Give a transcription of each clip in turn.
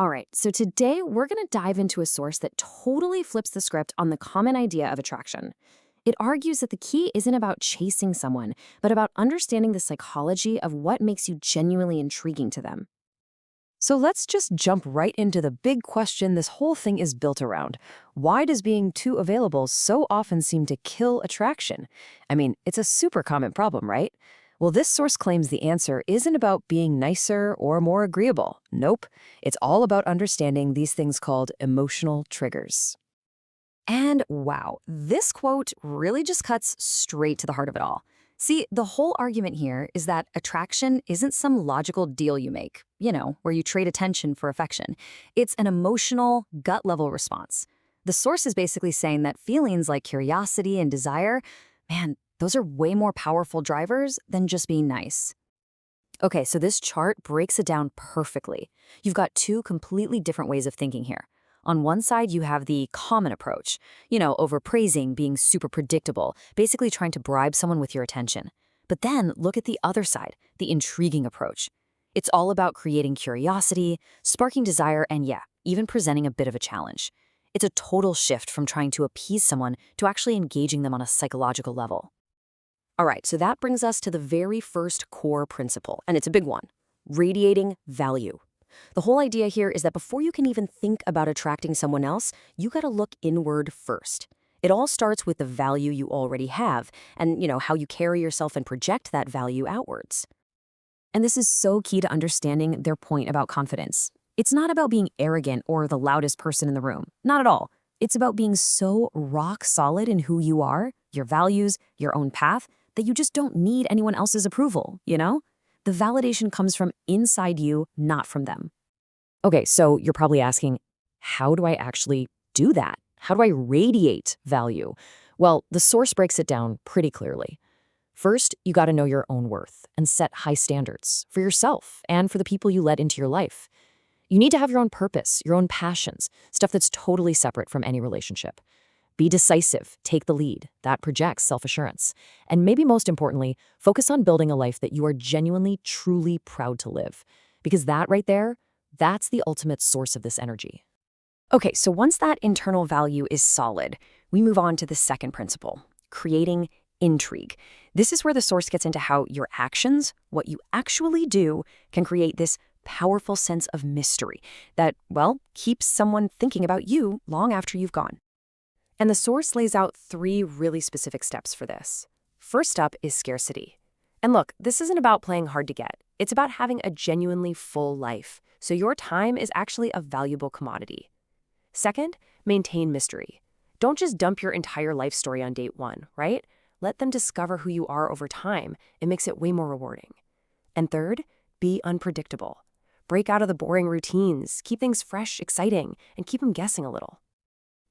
All right, so today we're going to dive into a source that totally flips the script on the common idea of attraction. It argues that the key isn't about chasing someone, but about understanding the psychology of what makes you genuinely intriguing to them. So let's just jump right into the big question this whole thing is built around. Why does being too available so often seem to kill attraction? I mean, it's a super common problem, right? Well, this source claims the answer isn't about being nicer or more agreeable. Nope. It's all about understanding these things called emotional triggers. And wow, this quote really just cuts straight to the heart of it all. See, the whole argument here is that attraction isn't some logical deal you make, where you trade attention for affection. It's an emotional, gut level response. The source is basically saying that feelings like curiosity and desire, man, those are way more powerful drivers than just being nice. Okay, so this chart breaks it down perfectly. You've got two completely different ways of thinking here. On one side, you have the common approach, overpraising, being super predictable, basically trying to bribe someone with your attention. But then look at the other side, the intriguing approach. It's all about creating curiosity, sparking desire, and yeah, even presenting a bit of a challenge. It's a total shift from trying to appease someone to actually engaging them on a psychological level. All right, so that brings us to the very first core principle, and it's a big one: radiating value. The whole idea here is that before you can even think about attracting someone else, you gotta look inward first. It all starts with the value you already have and, how you carry yourself and project that value outwards. And this is so key to understanding their point about confidence. It's not about being arrogant or the loudest person in the room. Not at all. It's about being so rock solid in who you are, your values, your own path, that you just don't need anyone else's approval? The validation comes from inside you, not from them. Okay, so you're probably asking, how do I actually do that? How do I radiate value? Well, the source breaks it down pretty clearly. First, you got to know your own worth and set high standards for yourself and for the people you let into your life. You need to have your own purpose, your own passions, stuff that's totally separate from any relationship. Be decisive, take the lead. That projects self-assurance. And maybe most importantly, focus on building a life that you are genuinely, truly proud to live. Because that right there, that's the ultimate source of this energy. Okay, so once that internal value is solid, we move on to the second principle: creating intrigue. This is where the source gets into how your actions, what you actually do, can create this powerful sense of mystery that, well, keeps someone thinking about you long after you've gone. And the source lays out three really specific steps for this. First up is scarcity. And look, this isn't about playing hard to get. It's about having a genuinely full life, so your time is actually a valuable commodity. Second, maintain mystery. Don't just dump your entire life story on date one, right? Let them discover who you are over time. It makes it way more rewarding. And third, be unpredictable. Break out of the boring routines, keep things fresh, exciting, and keep them guessing a little.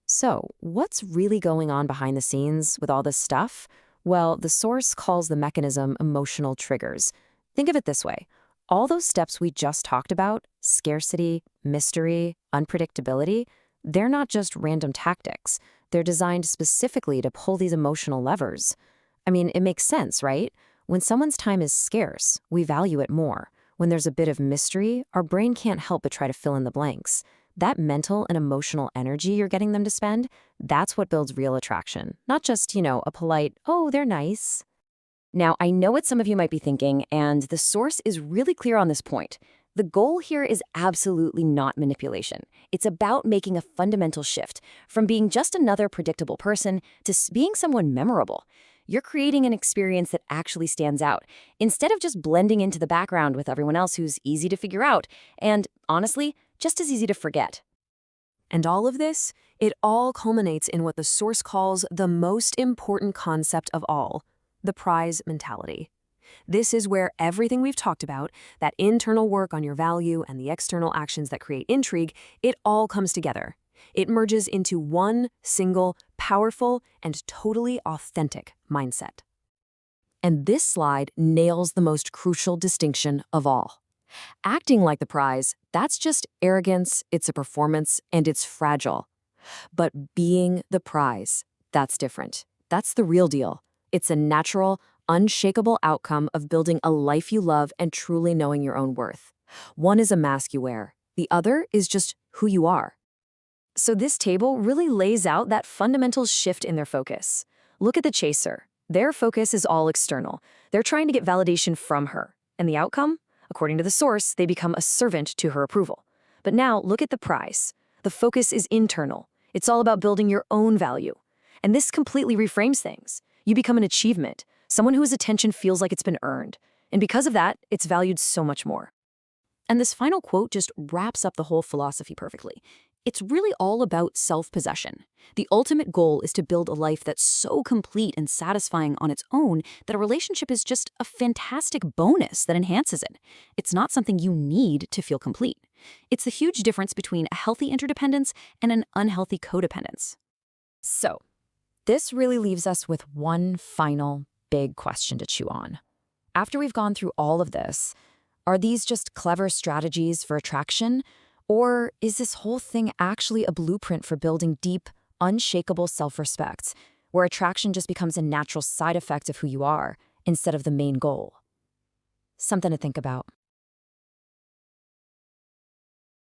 So, what's really going on behind the scenes with all this stuff? Well, the source calls the mechanism emotional triggers. Think of it this way. All those steps we just talked about, scarcity, mystery, unpredictability, they're not just random tactics. They're designed specifically to pull these emotional levers. I mean, it makes sense, right? When someone's time is scarce, we value it more. When there's a bit of mystery, our brain can't help but try to fill in the blanks. That mental and emotional energy you're getting them to spend, that's what builds real attraction. Not just, a polite, oh, they're nice. Now, I know what some of you might be thinking, and the source is really clear on this point. The goal here is absolutely not manipulation. It's about making a fundamental shift from being just another predictable person to being someone memorable. You're creating an experience that actually stands out, instead of just blending into the background with everyone else who's easy to figure out, and honestly, just as easy to forget. And all of this, it all culminates in what the source calls the most important concept of all: the prize mentality. This is where everything we've talked about, that internal work on your value and the external actions that create intrigue, it all comes together. It merges into one single, powerful, and totally authentic mindset. And this slide nails the most crucial distinction of all. Acting like the prize, that's just arrogance, it's a performance, and it's fragile. But being the prize, that's different. That's the real deal. It's a natural, unshakable outcome of building a life you love and truly knowing your own worth. One is a mask you wear, The other is just who you are. So this table really lays out that fundamental shift in their focus. Look at the chaser. Their focus is all external. They're trying to get validation from her. And the outcome? According to the source, they become a servant to her approval. But now look at the prize. The focus is internal. It's all about building your own value. And this completely reframes things. You become an achievement, someone whose attention feels like it's been earned. And because of that, it's valued so much more. And this final quote just wraps up the whole philosophy perfectly. It's really all about self-possession. The ultimate goal is to build a life that's so complete and satisfying on its own that a relationship is just a fantastic bonus that enhances it. It's not something you need to feel complete. It's the huge difference between a healthy interdependence and an unhealthy codependence. So, this really leaves us with one final big question to chew on. After we've gone through all of this, are these just clever strategies for attraction? Or is this whole thing actually a blueprint for building deep, unshakable self-respect, where attraction just becomes a natural side effect of who you are instead of the main goal? Something to think about.